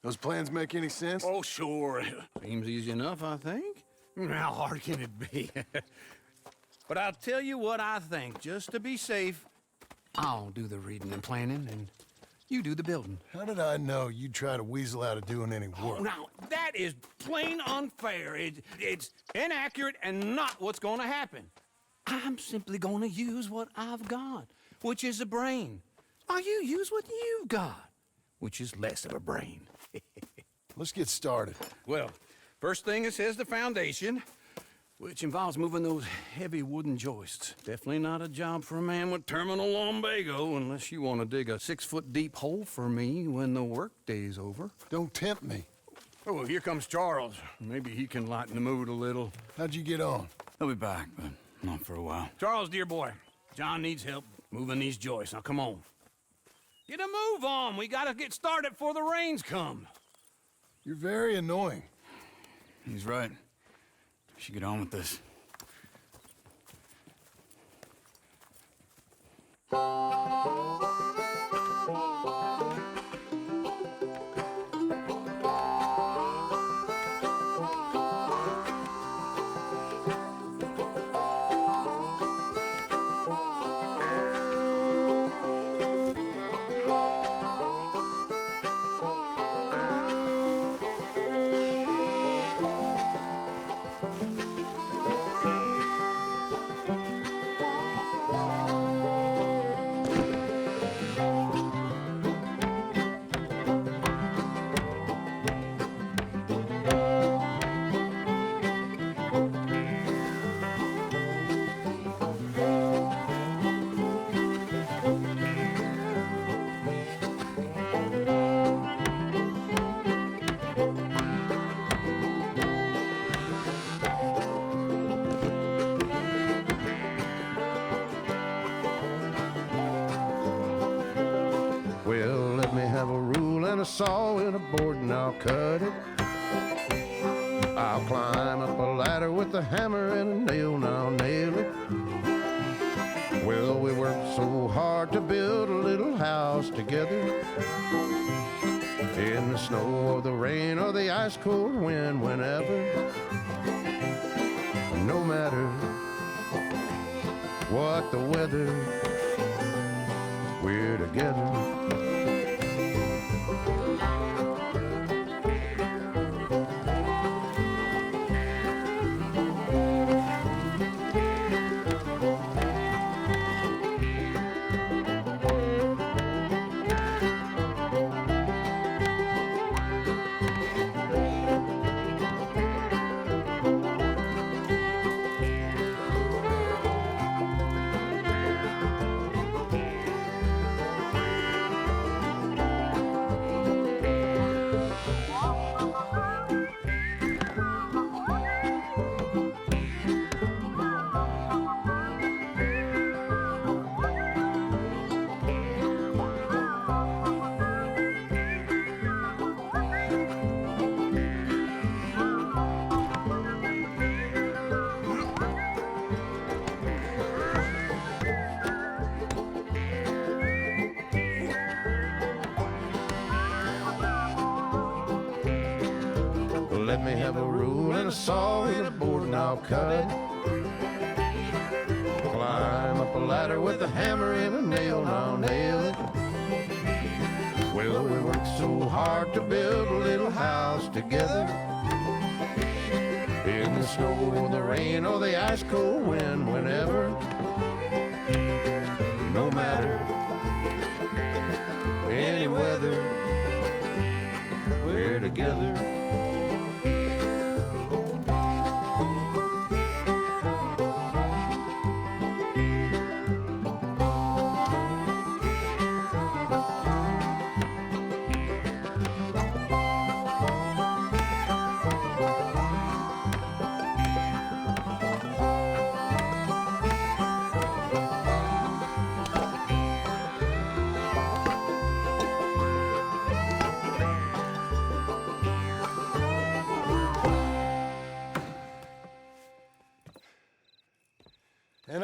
Those plans make any sense? Oh, sure. Seems easy enough, I think. How hard can it be? But I'll tell you what I think. Just to be safe, I'll do the reading and planning, and you do the building. How did I know you'd try to weasel out of doing any work? Oh, now, that is plain unfair. It's inaccurate and not what's gonna happen. I'm simply gonna use what I've got, which is a brain. While you use what you've got, which is less of a brain. Let's get started. Well, first thing it says the foundation, which involves moving those heavy wooden joists. Definitely not a job for a man with terminal lumbago, unless you want to dig a 6-foot deep hole for me when the workday's over. Don't tempt me. Oh, here comes Charles. Maybe he can lighten the mood a little. How'd you get on? I'll be back, but not for a while. Charles, dear boy, John needs help moving these joists. Now, come on. Get a move on. We gotta get started before the rains come. You're very annoying. He's right. We should get on with this. Well, let me have a rule and a saw and a board and I'll cut it. I'll climb up a ladder with a hammer and a nail and I'll nail it. Well, we worked so hard to build a little house together. In the snow or the rain or the ice cold wind, whenever. No matter what the weather, we're together. Let me have a rule and a saw and a board and I'll cut it. Climb up a ladder with a hammer and a nail and I'll nail it. Well, we worked so hard to build a little house together. In the snow or the rain or the ice cold wind, whenever. No matter any weather, we're together.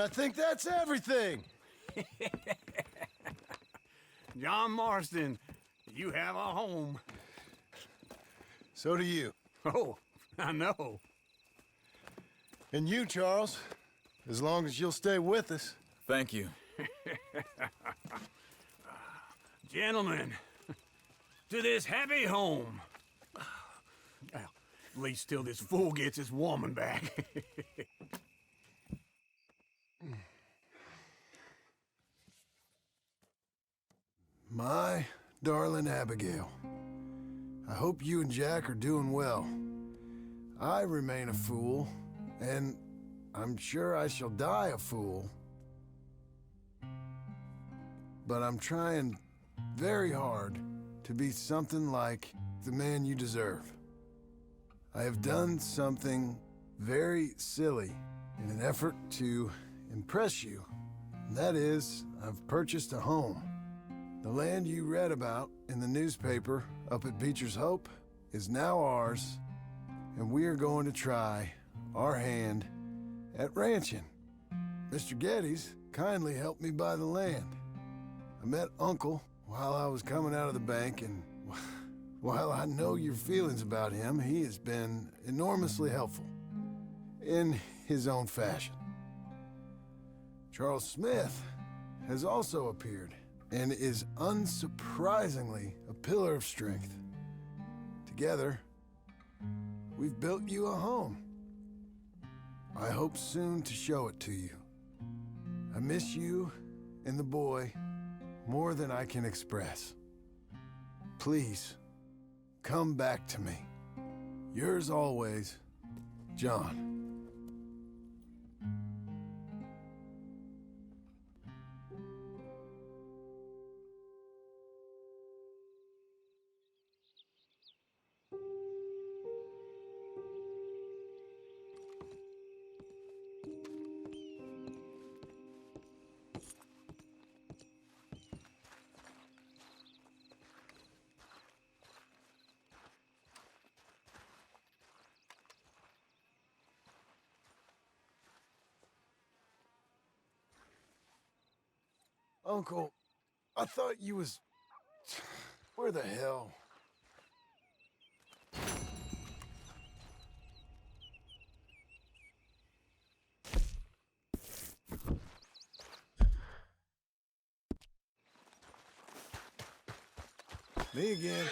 I think that's everything. John Marston, you have a home. So do you. Oh, I know. And you, Charles. As long as you'll stay with us. Thank you. Gentlemen, to this happy home. Well, at least till this fool gets his woman back. My darling Abigail, I hope you and Jack are doing well. I remain a fool, and I'm sure I shall die a fool. But I'm trying very hard to be something like the man you deserve. I have done something very silly in an effort to impress you. And that is, I've purchased a home. The land you read about in the newspaper up at Beecher's Hope is now ours, and we are going to try our hand at ranching. Mr. Geddes kindly helped me buy the land. I met Uncle while I was coming out of the bank, and while I know your feelings about him, he has been enormously helpful in his own fashion. Charles Smith has also appeared and is unsurprisingly a pillar of strength. Together, we've built you a home. I hope soon to show it to you. I miss you and the boy more than I can express. Please, come back to me. Yours always, John. Uncle, I thought you was... Where the hell? Me again.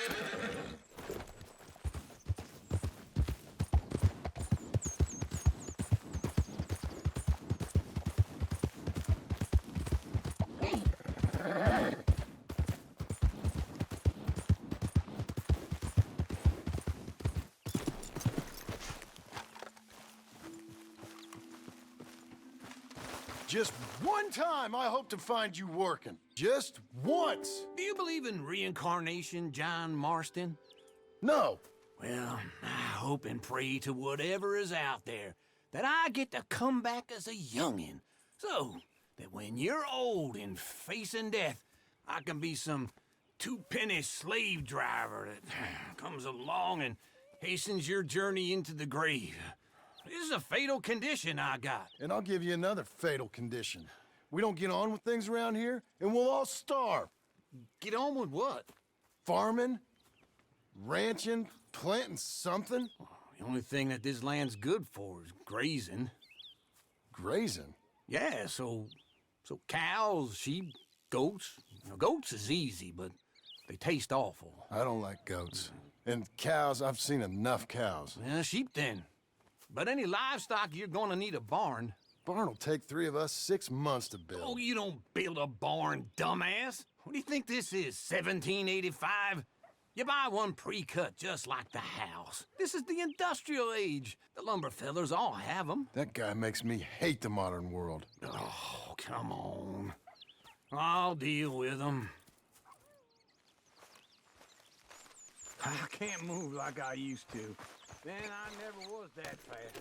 Just one time I hope to find you working. Just once. Do you believe in reincarnation, John Marston? No. Well, I hope and pray to whatever is out there that I get to come back as a youngin', so that when you're old and facing death, I can be some two-penny slave driver that comes along and hastens your journey into the grave. This is a fatal condition I got. And I'll give you another fatal condition. We don't get on with things around here, and we'll all starve. Get on with what? Farming, ranching, planting something. The only thing that this land's good for is grazing. Grazing? Yeah, so cows, sheep, goats. Now, goats is easy, but they taste awful. I don't like goats. And cows, I've seen enough cows. Yeah, sheep then. But any livestock, you're gonna need a barn. Barn will take 3 of us 6 months to build. Oh, you don't build a barn, dumbass. What do you think this is, 1785? You buy one pre-cut just like the house. This is the industrial age. The lumber fellers all have them. That guy makes me hate the modern world. Oh, come on. I'll deal with them. I can't move like I used to. Then I never was that fast.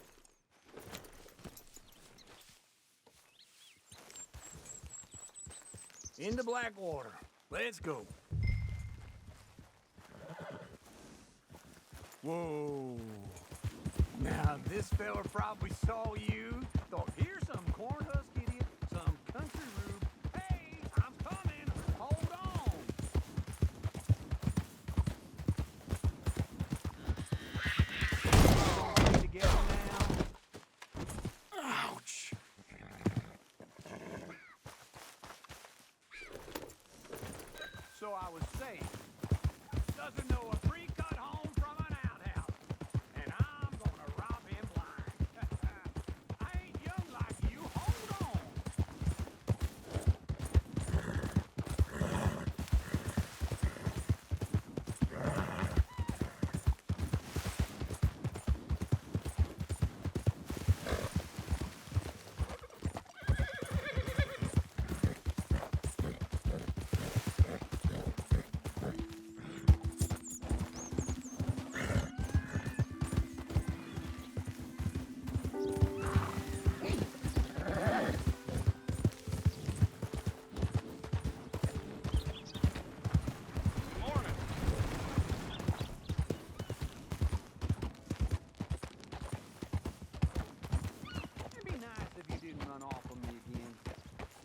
Into Blackwater. Let's go. Whoa. Now, this fella probably saw you, thought, here's some corn husk idiot so I was saying, doesn't know a pre-cut home from an outhouse, and I'm gonna rob him blind. I ain't young like you. Hold on.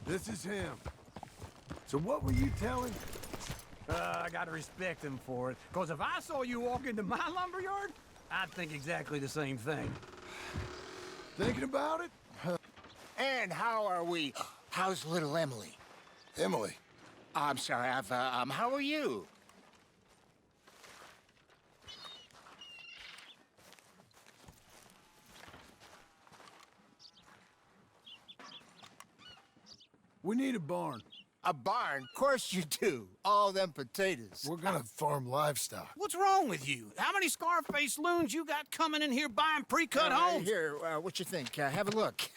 This is him. So what were you telling? I gotta respect him for it. Because if I saw you walk into my lumberyard, I'd think exactly the same thing. Thinking about it? And how are we? How's little Emily? Emily. I'm sorry, how are you? We need a barn. A barn? Of course you do. All them potatoes. We're gonna farm livestock. What's wrong with you? How many Scarface loons you got coming in here buying pre-cut homes? Here, what you think? Have a look.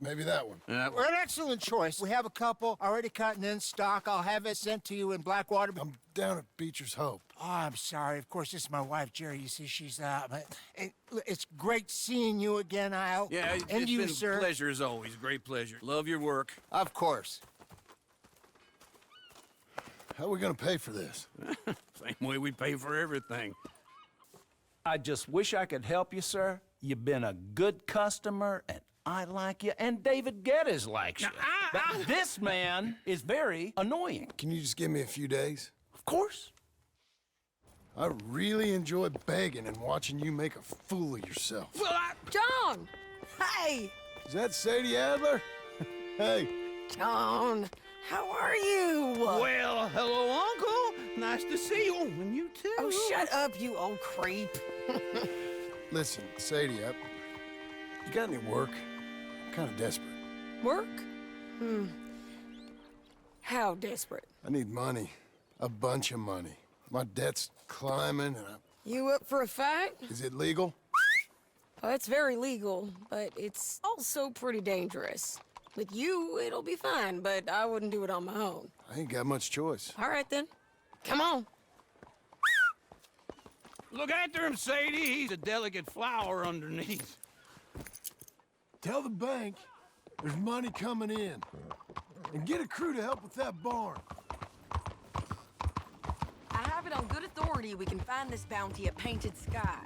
Maybe that one. We're an excellent choice. We have a couple already cut and in stock. I'll have it sent to you in Blackwater. I'm down at Beecher's Hope. Oh, I'm sorry. Of course, this is my wife, Jerry. You see, she's it's great seeing you again, Al. Yeah, and it's you, been sir. a pleasure as always. Great pleasure. Love your work. Of course. How are we gonna pay for this? Same way we pay for everything. I just wish I could help you, sir. You've been a good customer, and I like you, and David Geddes likes you. Now, But this man is very annoying. Can you just give me a few days? Of course. I really enjoy begging and watching you make a fool of yourself. Well, John! Hey! Is that Sadie Adler? Hey. John, how are you? well, hello, Uncle. Nice to see you. And you too. Oh, shut up, you old creep. Listen, Sadie, you got any work? I'm kind of desperate. Work? How desperate? I need money. A bunch of money. My debt's climbing, and You up for a fight? is it legal? Well, it's very legal, but it's also pretty dangerous. With you, it'll be fine, but I wouldn't do it on my own. I ain't got much choice. All right, then. Come on. Look after him, Sadie. He's a delicate flower underneath. Tell the bank there's money coming in. And get a crew to help with that barn. I have it on good authority we can find this bounty at Painted Sky.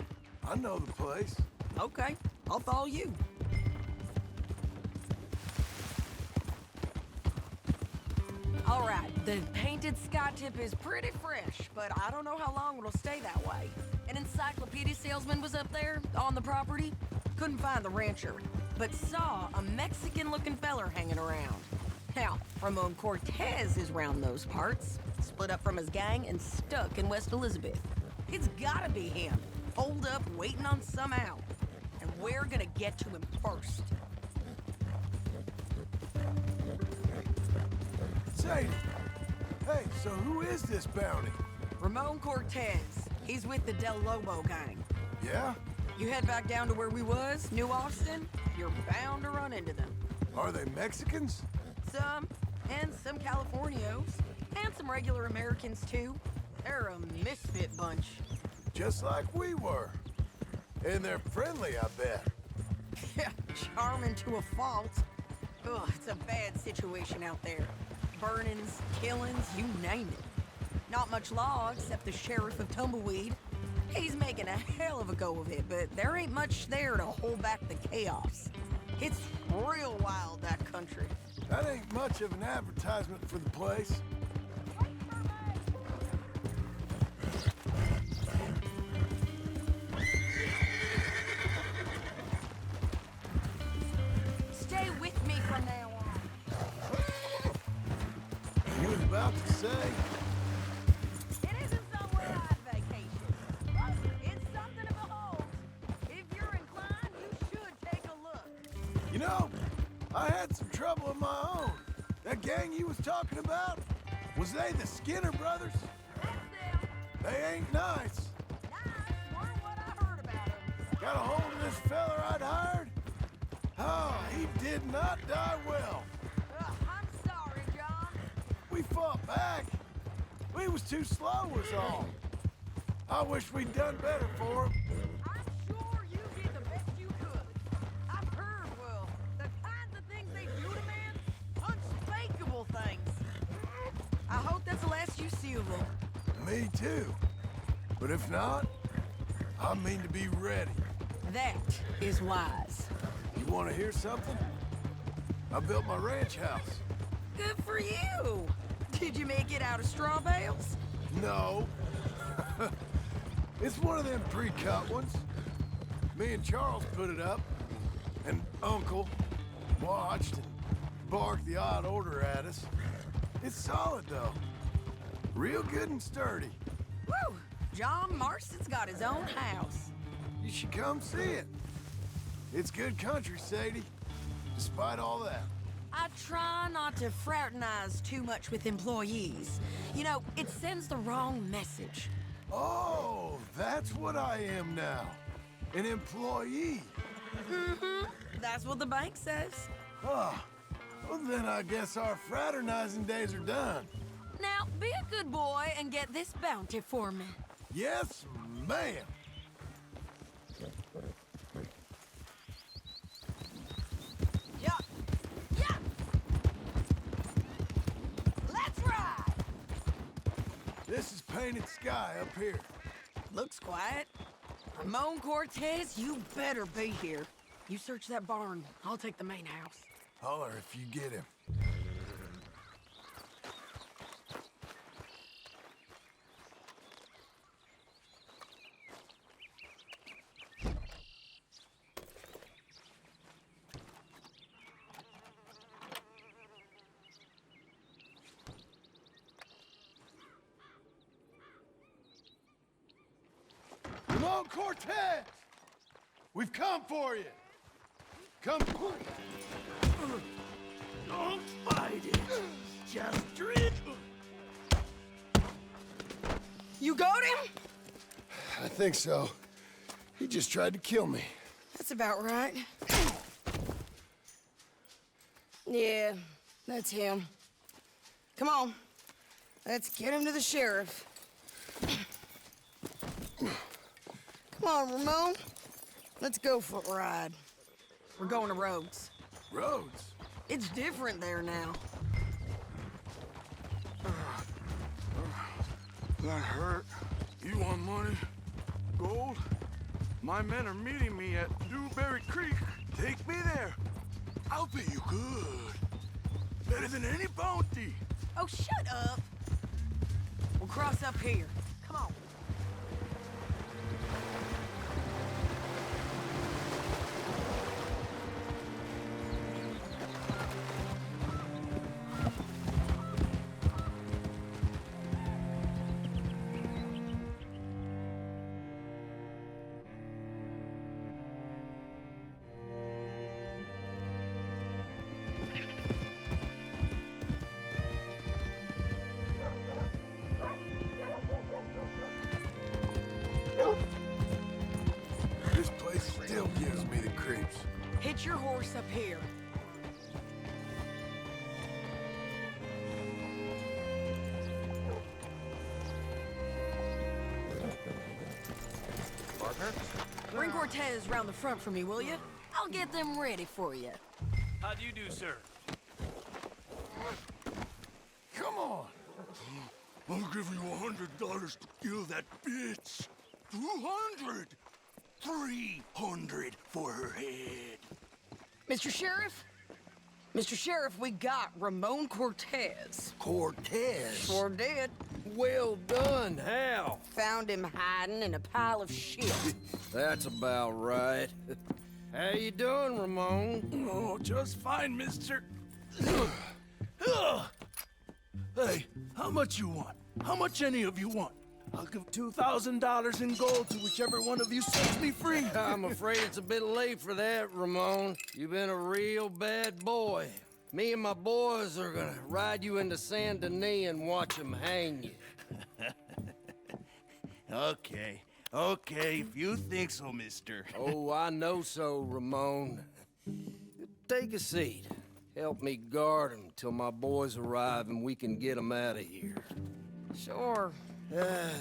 I know the place. Okay, I'll follow you. All right, the Painted Sky tip is pretty fresh, but I don't know how long it'll stay that way. An encyclopedia salesman was up there on the property. Couldn't find the rancher, but saw a Mexican-looking feller hanging around. Now, Ramon Cortez is round those parts, split up from his gang and stuck in West Elizabeth. It's gotta be him, holed up waiting on some out. And we're gonna get to him first. Sadie! Hey, so who is this bounty? Ramon Cortez. He's with the Del Lobo gang. Yeah? You head back down to where we was, New Austin, you're bound to run into them. Are they Mexicans? Some, and some Californios, and some regular Americans too. They're a misfit bunch. Just like we were. And they're friendly, I bet. Yeah, charming to a fault. Ugh, it's a bad situation out there. Burnings, killings, you name it. Not much law except the sheriff of Tumbleweed. He's making a hell of a go of it, but there ain't much there to hold back the chaos. It's real wild, that country. That ain't much of an advertisement for the place. Stay with me from now on. about to say? It isn't somewhere I'd vacation. But it's something to behold. If you're inclined, you should take a look. You know, I had some trouble of my own. That gang you was talking about, was they the Skinner brothers? That's them. They ain't nice. Nice weren't what I heard about them. Got a hold of this feller I'd hired? Oh, he did not die well. I'm sorry, John. We fought back. We was too slow was all. I wish we'd done better for him. I'm sure you did the best you could. I've heard, well, the kinds of things they do to men. Unspeakable things. I hope that's the last you see of them. Me too. But if not, I mean to be ready. That is wise. You want to hear something? I built my ranch house. Good for you. Did you make it out of straw bales? No. It's one of them pre-cut ones. Me and Charles put it up, and Uncle watched and barked the odd order at us. It's solid, though. Real good and sturdy. Woo! John Marston's got his own house. You should come see it. It's good country, Sadie, despite all that. I try not to fraternize too much with employees. You know, it sends the wrong message. Oh, that's what I am now. An employee. Mm-hmm. That's what the bank says. Ah, well then I guess our fraternizing days are done. Now, be a good boy and get this bounty for me. Yes, ma'am. Yeah. Yeah. Let's ride. This is painted sky up here. Looks quiet. Ramon Cortez, you better be here. You search that barn. I'll take the main house. Holler if you get him. Ramon Cortez! We've come for you! Come quick! Don't fight it. Just drink. You got him? I think so. He just tried to kill me. That's about right. Yeah, that's him. Come on. Let's get him to the sheriff. Come on, Ramon. Let's go for a ride. We're going to Rhodes. Rhodes? It's different there now. That hurt. You want money? Gold? My men are meeting me at Dewberry Creek. Take me there. I'll pay you good. Better than any bounty. Oh, shut up. We'll cross up here. Come on. This place still gives me the creeps. Hitch your horse up here. Partner? Bring Cortez round the front for me, will you? I'll get them ready for you. How do you do, sir? Come on! I'll give you $100 to kill that bitch. 200. 300 for her head. Mr. Sheriff? Mr. Sheriff, we got Ramon Cortez. Cortez? Sure did. Well done, Hal. Found him hiding in a pile of shit. That's about right. How you doing, Ramon? Oh, just fine, mister. Hey, how much you want? How much any of you want? I'll give $2,000 in gold to whichever one of you sets me free. I'm afraid it's a bit late for that, Ramon. You've been a real bad boy. Me and my boys are gonna ride you into Saint Denis and watch them hang you. Okay, if you think so, mister. Oh, I know so, Ramon. Take a seat. Help me guard them till my boys arrive and we can get them out of here. Sure.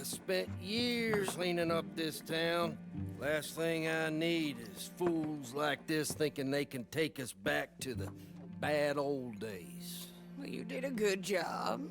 Spent years cleaning up this town. Last thing I need is fools like this thinking they can take us back to the bad old days. Well, you did a good job.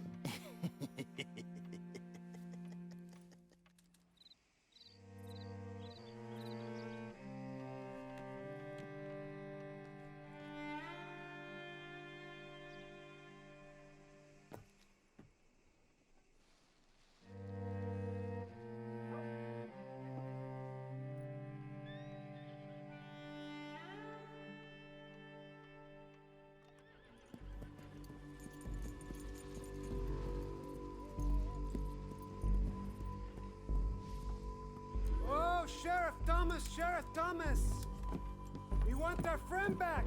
Oh, Sheriff Thomas! We want our friend back!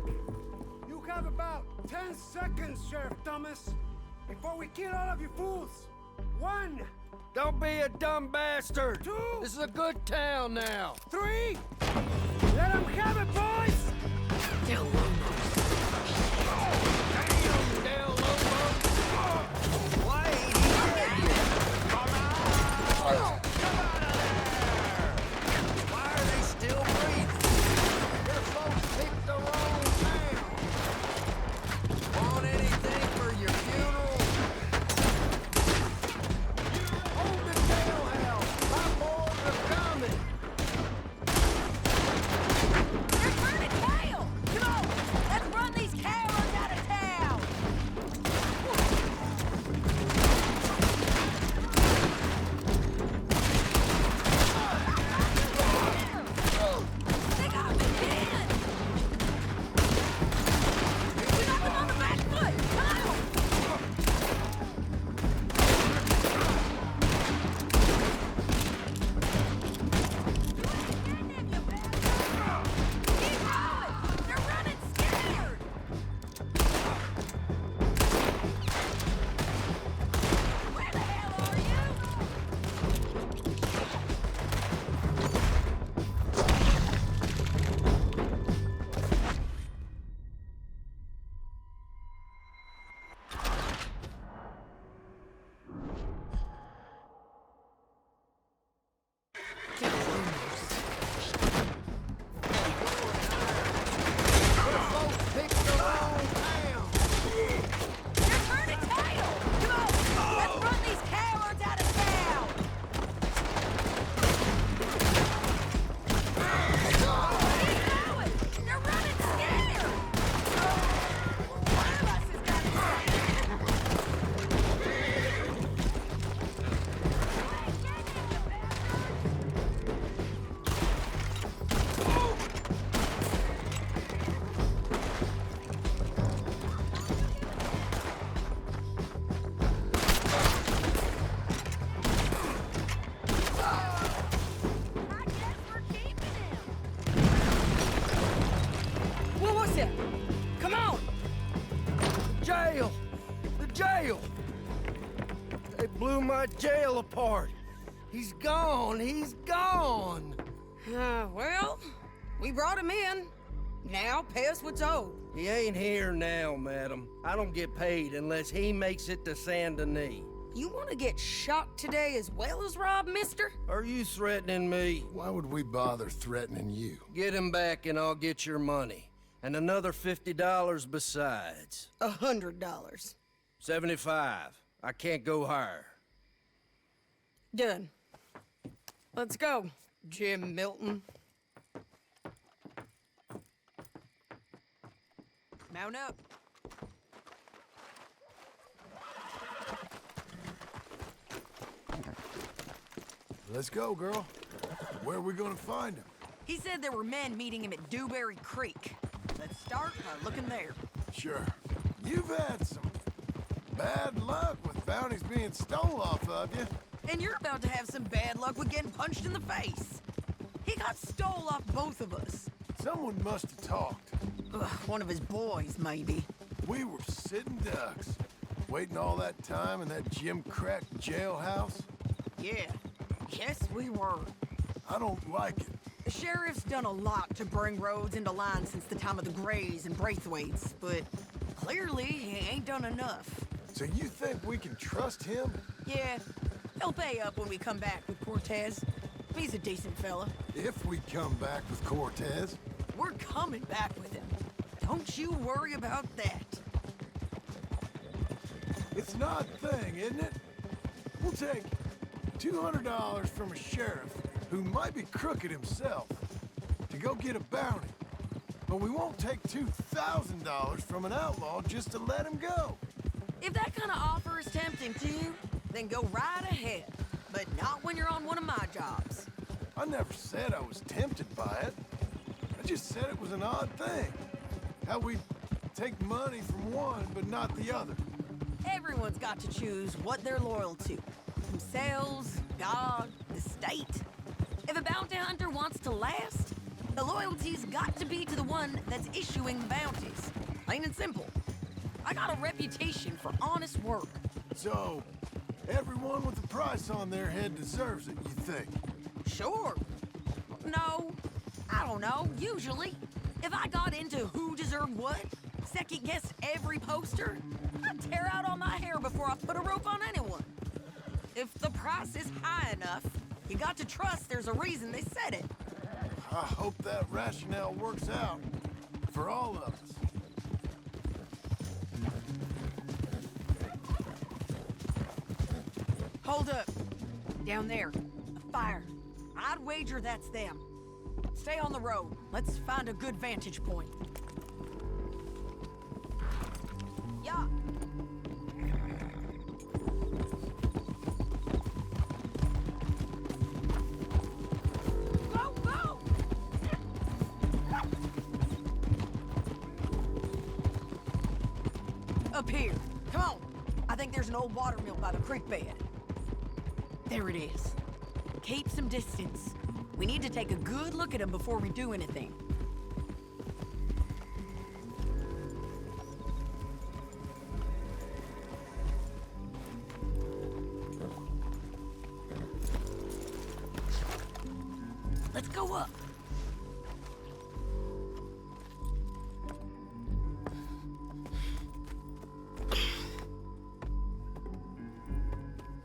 You have about 10 seconds, Sheriff Thomas, before we kill all of you fools! 1! Don't be a dumb bastard! 2! This is a good town now! 3! Let them have it, boys! Damn, Del Lobo! Why ain't he dead yet? Come out! Why are they still breathing? Your folks picked the wrong town. Want anything for your funeral? Hold the jailhouse! My boys are coming! They're turning tail! Come on! Let's run these cowards out of town! They got me again! We got them on the back foot! Come on! Keep going! They're running scared! Where the hell are you? Folks picked the wrong town! They're turning tail! Come on! Let's run these cowards out of town! Keep going! They're running scared! One of us has got to I guess we're keeping him! What was it? Come on! Jail! The jail! They blew my jail apart. He's gone! He's gone! Well, we brought him in. Now pay us what's owed. He ain't here now, madam. I don't get paid unless he makes it to Saint Denis. You want to get shot today as well as Rob, mister? Are you threatening me? Why would we bother threatening you? Get him back and I'll get your money. And another $50 besides. $100. 75. I can't go higher. Done. Let's go, Jim Milton. Mount up. Let's go, girl. Where are we gonna find him? He said there were men meeting him at Dewberry Creek. Let's start by looking there. Sure. You've had some bad luck with bounty's being stole off of you. And you're about to have some bad luck with getting punched in the face. He got stole off both of us. Someone must have talked. Ugh, one of his boys, maybe. We were sitting ducks, waiting all that time in that gim-crack jailhouse. Yeah, yes we were. I don't like it. The sheriff's done a lot to bring roads into line since the time of the Grays and Braithwaites, but clearly he ain't done enough. So you think we can trust him? Yeah, he'll pay up when we come back with Cortez. He's a decent fella. If we come back with Cortez. We're coming back with him. Don't you worry about that. It's an odd thing, isn't it? We'll take $200 from a sheriff who might be crooked himself to go get a bounty. But we won't take $2,000 from an outlaw just to let him go. If that kind of offer is tempting to you, then go right ahead. But not when you're on one of my jobs. I never said I was tempted by it. I just said it was an odd thing. How we take money from one but not the other. Everyone's got to choose what they're loyal to. Themselves, God, the state. If a bounty hunter wants to last, the loyalty's got to be to the one that's issuing the bounties. Plain and simple. I got a reputation for honest work. So, everyone with a price on their head deserves it, you think? Sure. No, I don't know, usually. If I got into who deserved what, second-guessed every poster, I'd tear out all my hair before I put a rope on anyone. If the price is high enough, you got to trust there's a reason they said it. I hope that rationale works out for all of us. Hold up. Down there. A fire. I'd wager that's them. Stay on the road. Let's find a good vantage point. Yeah. Go, go! Up here. Come on. I think there's an old water mill by the creek bed. There it is. Keep some distance. We need to take a good look at him before we do anything. Let's go up.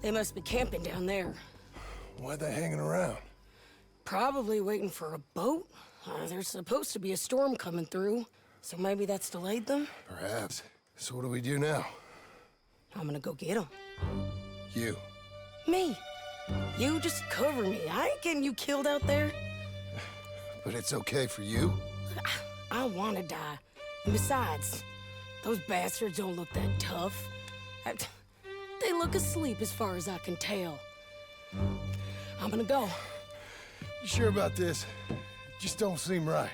They must be camping down there. Why are they hanging around? Probably waiting for a boat. There's supposed to be a storm coming through, so maybe that's delayed them? Perhaps. So what do we do now? I'm gonna go get them. You. Me. You just cover me. I ain't getting you killed out there. But it's okay for you? I wanna die. And besides, those bastards don't look that tough. They look asleep as far as I can tell. I'm gonna go. You sure about this? Just don't seem right.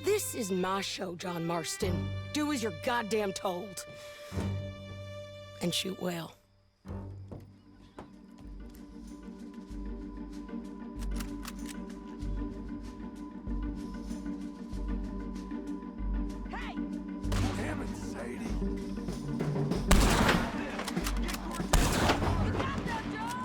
This is my show, John Marston. Do as you're goddamn told. And shoot well. Hey! Damn it, Sadie. You got that, John?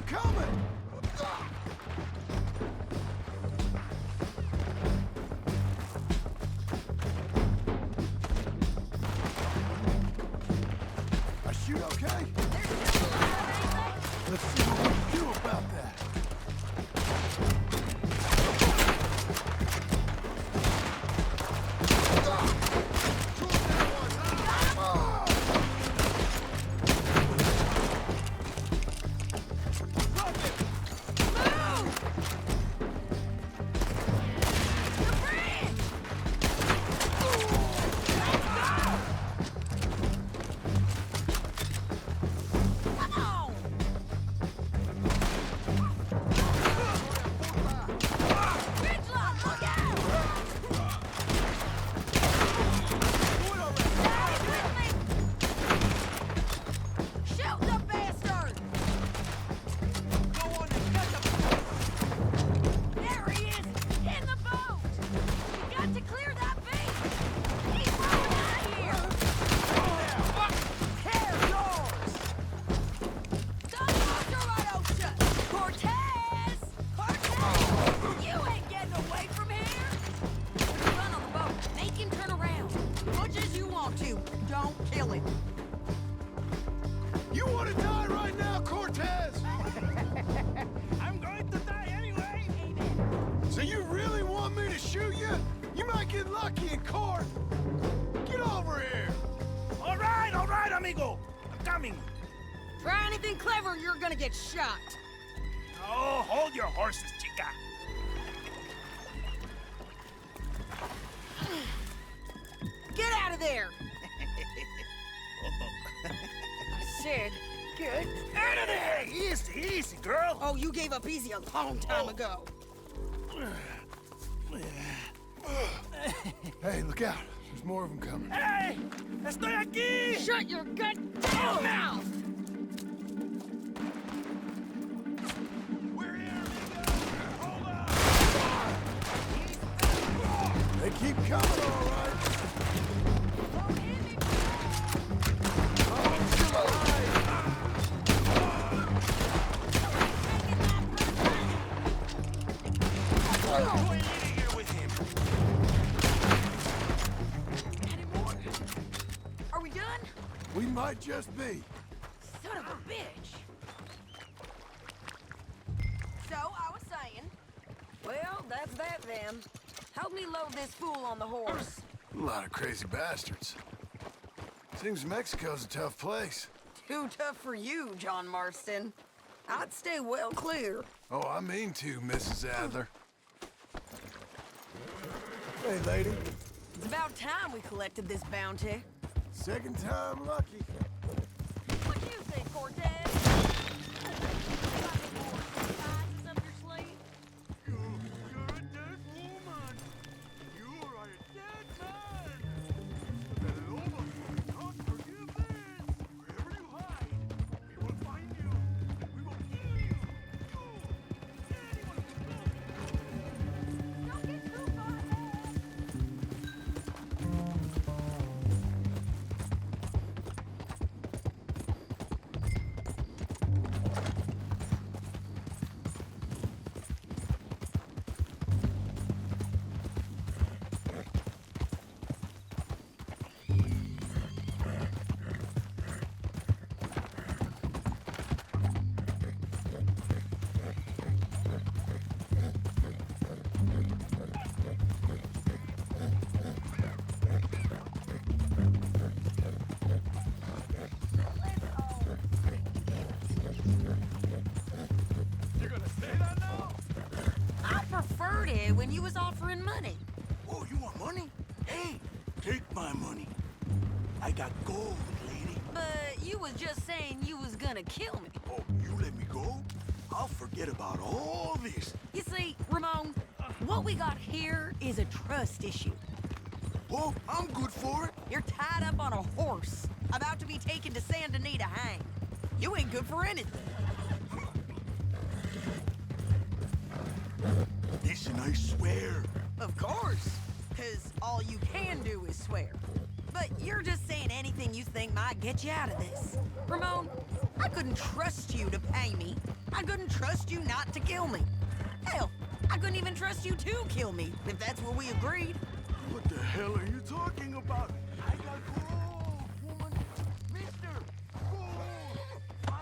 coming! I shoot okay? Let's see what we can do about that. You want to die right now, Cortez? I'm going to die anyway. So you really want me to shoot you? You might get lucky in court. Get over here. All right, amigo. I'm coming. Try anything clever and you're gonna get shot. Oh, hold your horses, chica. Get out of there! I said, get out of there! Easy, easy, girl. Oh, you gave up easy a long time ago. Hey, look out. There's more of them coming. Hey, estoy aquí. Shut your goddamn mouth! We're here, amigo. Hold on. They keep coming, all right. Are we done? We might just be. Son of a bitch! So, I was saying... Well, that's that then. Help me load this fool on the horse. A lot of crazy bastards. Seems Mexico's a tough place. Too tough for you, John Marston. I'd stay well clear. Oh, I mean to, Mrs. Adler. Hey, lady. It's about time we collected this bounty. Second time lucky. What do you think, Cortez? Got any more surprises up your sleeve? You're a dead woman. You are a dead man. The Loba will not forgive this. Wherever you hide, we will find you. We will kill you. Anyone who Don't get too far ahead. You're gonna say that now? I preferred it when you was offering money. Oh, you want money? Hey, take my money. I got gold, lady. But you was just saying you was gonna kill me. Oh, you let me go? I'll forget about all this. You see, Ramon, what we got here is a trust issue. Oh, I'm good for it. You're tied up on a horse, about to be taken to San Denis to hang. You ain't good for anything. Listen, I swear. Of course, because all you can do is swear. But you're just saying anything you think might get you out of this. Ramon, I couldn't trust you to pay me. I couldn't trust you not to kill me. Hell, I couldn't even trust you to kill me, if that's what we agreed. What the hell are you talking about? I got gold, woman. Mister, gold. $5,000.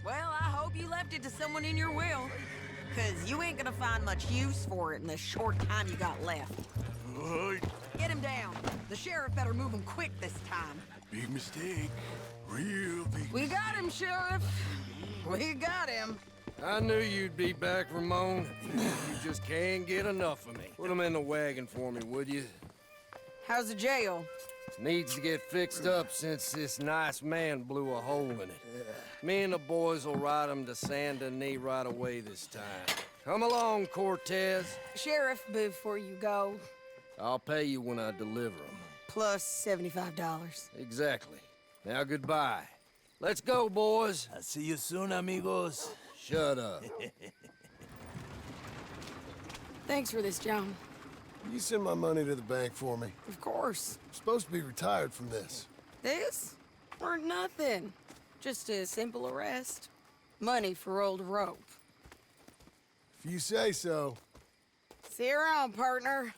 Well, I hope you left it to someone in your will. Cause you ain't gonna find much use for it in the short time you got left. Get him down. The sheriff better move him quick this time. Big mistake. Real big We got him, Sheriff. We got him. I knew you'd be back, Ramon. You just can't get enough of me. Put him in the wagon for me, would you? How's the jail? Needs to get fixed up since this nice man blew a hole in it. Me and the boys will ride him to Saint Denis right away this time. Come along, Cortez. Sheriff, before you go, I'll pay you when I deliver him. plus $75. Exactly. Now goodbye. Let's go, boys. I'll see you soon, amigos. Shut up. Thanks for this, John. You send my money to the bank for me. Of course. I'm supposed to be retired from this. This? Weren't nothing. Just a simple arrest. Money for old rope. If you say so. See you around, partner.